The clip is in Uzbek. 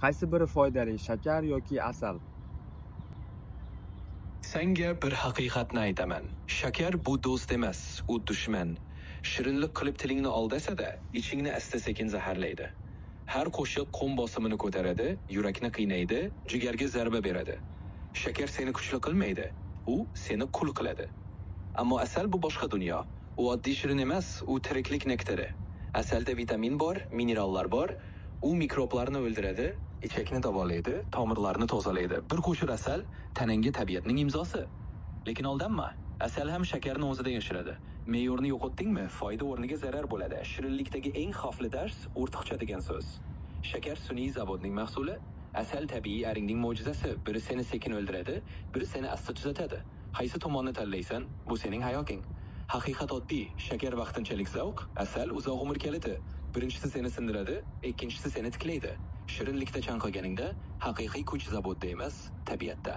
Qaysi biri foydali, shakar yoki asal? Senga bir haqiqatni aytaman. Shakar bu do'st emas, u dushman. Shirinlik qilib tilingni aldasa-da, ichingni asta-sekin zaharlaydi. Har qo'shiq qon bosimini ko'taradi, yurakni qiynaydi, jigarga zarba beradi. Shakar seni kuchli qilmaydi, u seni qul qiladi. Ammo asal bu boshqa dunyo. U oddiy shirin emas, u tiriklik nektari. Asalda vitamin bor, minerallar bor. U mikroblarni o'ldiradi, ichakni davolaydi, tomirlarni tozalaydi. Bir qo'shir asal tanangga tabiatning imzosi. Lekin aldanma, asal ham shakarni o'zida yashiradi. Me'yorni yo'qotdingmi, foyda o'rniga zarar bo'ladi. Shirinlikdagi eng xavfli dars ortiqcha degan so'z. Shakar sun'iy zavodning mahsuli, asal tabiiy aringning mo'jizasi. Biri seni sekin o'ldiradi, biri seni asta tuzatadi. Qaysi tomonni tanlaysan, bu sening hayoting. Haqiqat oddiy, shakar vaqtinchalik zavq, asal uzoq umr kaliti. Birinchisi seni sindiradi, ikkinchisi seni tiklaydi. Shirinlikda chanqaganingda haqiqiy kuch zavodda emas, tabiatda.